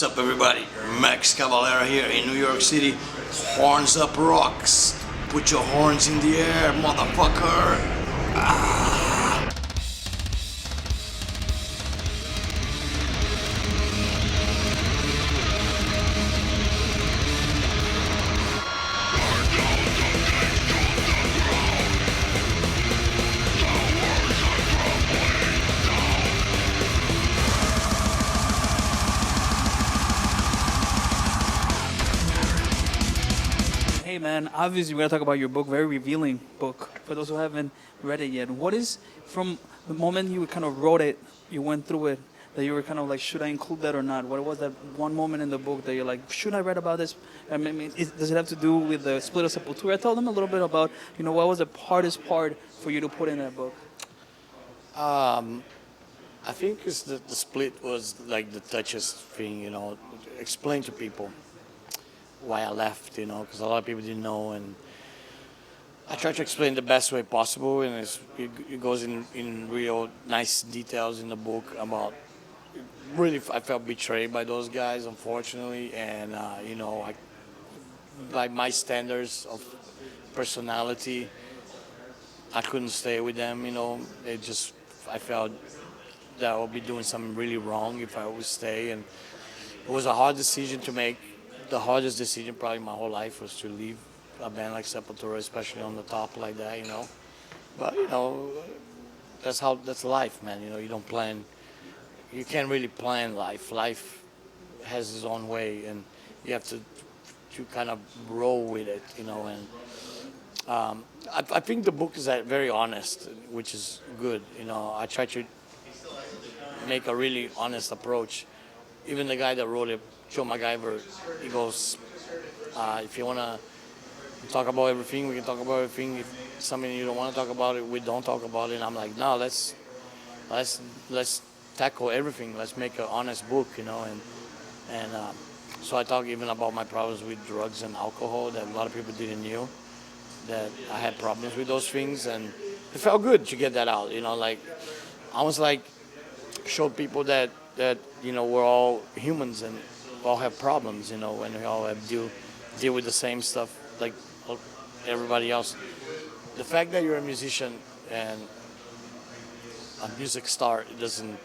What's up, everybody? Max Cavalera here in New York City. Horns up rocks. Put your horns in the air, motherfucker. Hey man, obviously we're gonna talk about your book, very revealing book. For those who haven't read it yet, what is from the moment you kind of wrote it, you went through it, that you were kind of like, should I include that or not? What was that one moment in the book that you're like, should I write about this? I mean, does it have to do with the split of Sepultura? Tell them a little bit about, what was the hardest part for you to put in that book? I think it's the split was like the toughest thing, explain to people why I left, because a lot of people didn't know, and I try to explain the best way possible, and it goes in real nice details in the book about really I felt betrayed by those guys, unfortunately, and by my standards of personality, I couldn't stay with them, I felt that I would be doing something really wrong if I would stay, and it was a hard decision to make. The hardest decision probably my whole life was to leave a band like Sepultura, especially on the top like that, But, that's life, man. You don't plan, you can't really plan life. Life has its own way, and you have to kind of roll with it, and I think the book is very honest, which is good. I try to make a really honest approach. Even the guy that wrote it, Joe MacGyver, he goes, if you want to talk about everything, we can talk about everything. If something you don't want to talk about it, we don't talk about it. And I'm like, no, let's tackle everything. Let's make an honest book, And so I talk even about my problems with drugs and alcohol that a lot of people didn't know, that I had problems with those things. And it felt good to get that out, I was like, show people that we're all humans and we all have problems, and we all have deal with the same stuff like everybody else. The fact that you're a musician and a music star, it doesn't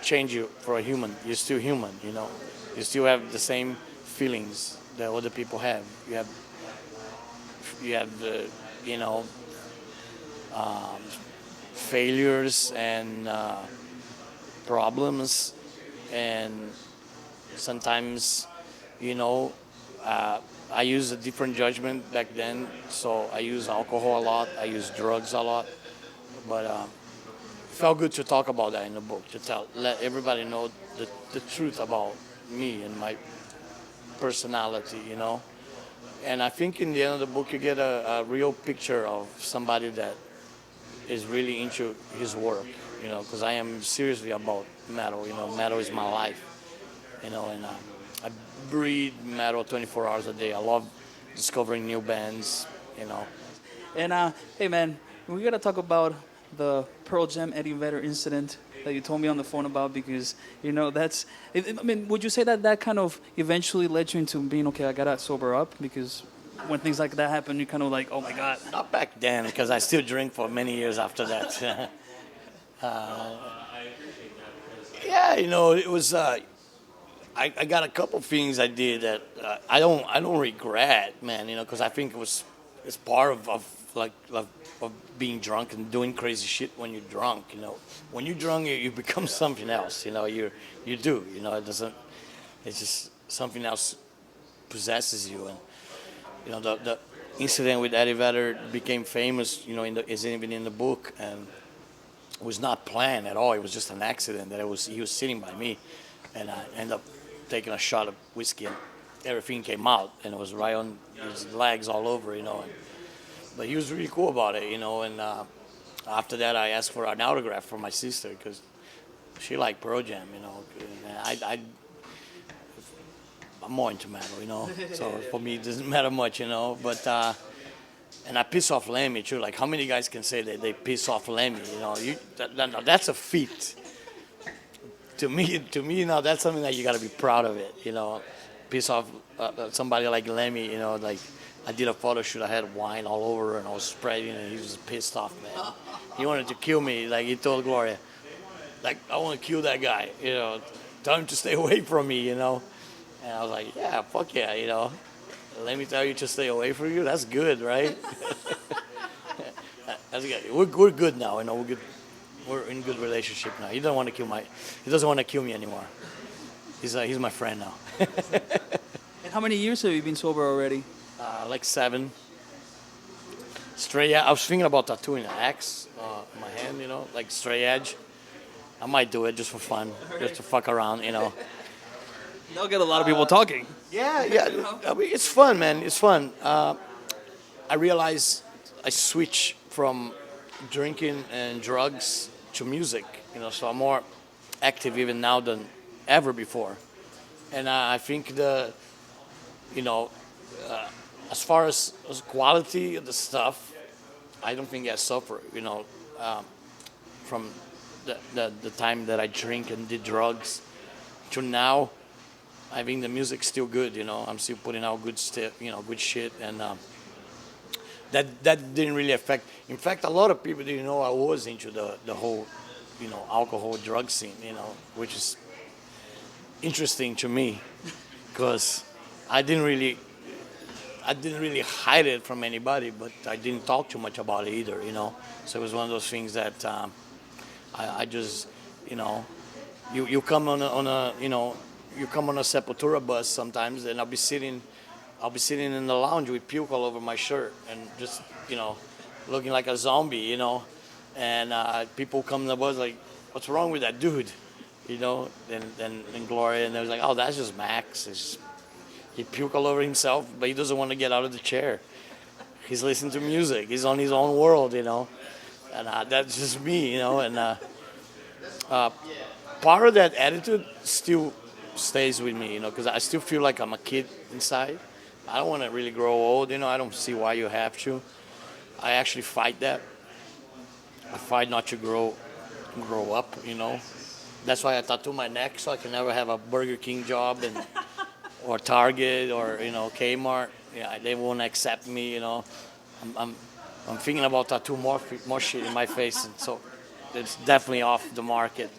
change you for a human. You're still human, You still have the same feelings that other people have. You have failures and problems, and sometimes, I use a different judgment back then, so I use alcohol a lot, I use drugs a lot, but it felt good to talk about that in the book, to let everybody know the truth about me and my personality, And I think in the end of the book you get a real picture of somebody that is really into his work, because I am seriously about metal, metal is my life, and I breathe metal 24 hours a day. I love discovering new bands, And hey man, we gotta talk about the Pearl Jam Eddie Vedder incident that you told me on the phone about, because that's. Would you say that kind of eventually led you into being okay? I gotta sober up, because when things like that happen, you kind of like, oh my god. Not back then, because I still drink for many years after that. Yeah, it was. I got a couple things I did that I don't regret, man. Because I think it's part of being drunk and doing crazy shit when you're drunk. When you're drunk, you become something else. You do. It doesn't. It's just something else possesses you, and the incident with Eddie Vedder became famous. Is even in the book, and it was not planned at all. It was just an accident that he was sitting by me, and I ended up taking a shot of whiskey, and everything came out, and it was right on his legs all over, But he was really cool about it, and after that I asked for an autograph for my sister, because she liked Pearl Jam, And I'm more into metal, So for me it doesn't matter much, But and I piss off Lemmy too. Like, how many guys can say that they piss off Lemmy? That's a feat. to me, now that's something that you got to be proud of it. Piss off somebody like Lemmy. Like I did a photo shoot. I had wine all over and I was spraying, and he was pissed off, man. He wanted to kill me. Like he told Gloria, like I want to kill that guy. Tell him to stay away from me. And I was like, yeah, fuck yeah. Let me tell you to stay away from you. That's good, right? That's good. We're good now. We're good. We're in good relationship now. He doesn't want to kill me anymore. He's my friend now. And how many years have you been sober already? Like 7. Straight. Yeah, I was thinking about tattooing an axe on my hand. Like straight edge. I might do it just for fun, just to fuck around. They'll get a lot of people talking. Yeah. I mean, it's fun, man. It's fun. I realize I switch from drinking and drugs to music. So I'm more active even now than ever before. And I think as far as quality of the stuff, I don't think I suffer. From the time that I drink and did drugs to now. I think the music's still good, I'm still putting out good stuff, good shit, and that didn't really affect. In fact, a lot of people didn't know I was into the whole, alcohol drug scene, which is interesting to me, because I didn't really hide it from anybody, but I didn't talk too much about it either, So it was one of those things that I just, you come on a you come on a Sepultura bus sometimes, and I'll be sitting in the lounge with puke all over my shirt and just, looking like a zombie, and people come to the bus like, what's wrong with that dude? And Gloria, and they was like, oh, that's just Max. He puke all over himself, but he doesn't want to get out of the chair. He's listening to music. He's on his own world, and that's just me, and part of that attitude still stays with me, because I still feel like I'm a kid inside. I don't want to really grow old, I don't see why you have to. I actually fight that. I fight not to grow up, That's why I tattoo my neck, so I can never have a Burger King job or Target or Kmart. Yeah, they won't accept me, I'm thinking about tattoo more shit in my face, and so it's definitely off the market.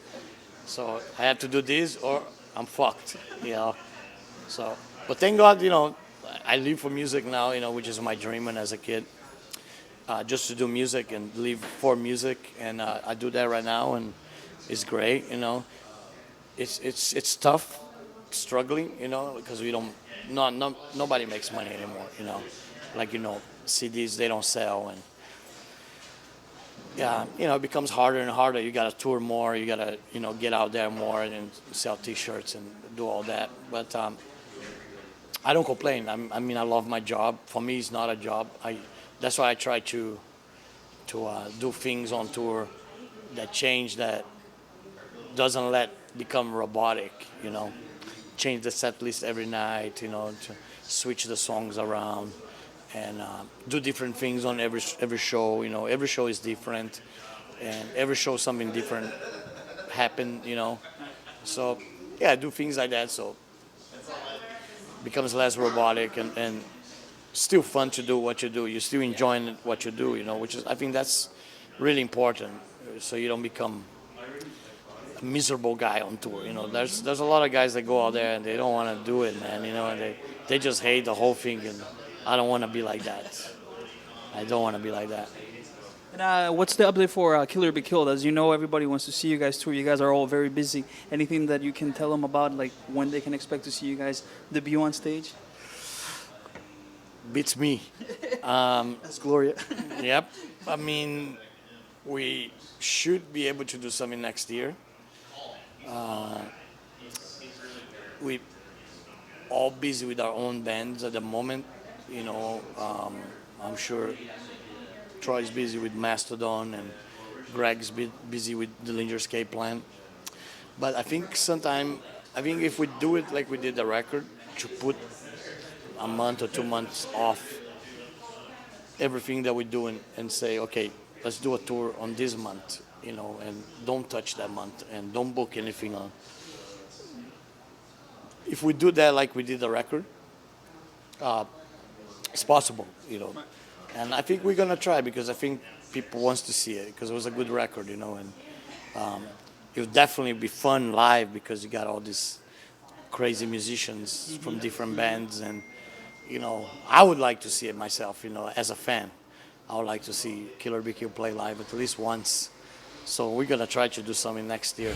So I have to do this or I'm fucked, So, but thank God, I live for music now, which is my dream when as a kid, just to do music and live for music, and I do that right now, and it's great, It's tough, struggling, because we don't, nobody makes money anymore, Like CDs, they don't sell, and yeah, it becomes harder and harder. You got to tour more. You got to, get out there more and sell T-shirts and do all that. But I don't complain. I love my job. For me, it's not a job. That's why I try to do things on tour that change, that doesn't become robotic. Change the set list every night. To switch the songs around. And do different things on every show. Every show is different, and every show something different happen. So yeah, I do things like that. So it becomes less robotic and still fun to do what you do. You're still enjoying what you do. Which is, I think that's really important. So you don't become a miserable guy on tour. There's a lot of guys that go out there and they don't want to do it, man. And they just hate the whole thing. And I don't want to be like that. I don't want to be like that. And what's the update for Kill or Be Killed? As you know, everybody wants to see you guys tour. You guys are all very busy. Anything that you can tell them about, like when they can expect to see you guys debut on stage? Beats me. That's Gloria. Yep. We should be able to do something next year. We all busy with our own bands at the moment. I'm sure Troy's busy with Mastodon and Greg's busy with the Dillinger Escape Plan. But I think if we do it like we did the record, to put a month or 2 months off everything that we're doing and say, okay, let's do a tour on this month, you know, and don't touch that month and don't book anything on. If we do that like we did the record, it's possible, you know. And I think we're gonna try because I think people wants to see it because it was a good record, you know, and it would definitely be fun live because you got all these crazy musicians from different bands, and you know, I would like to see it myself, you know, as a fan. I would like to see Killer Be Killed play live at least once. So we're gonna try to do something next year.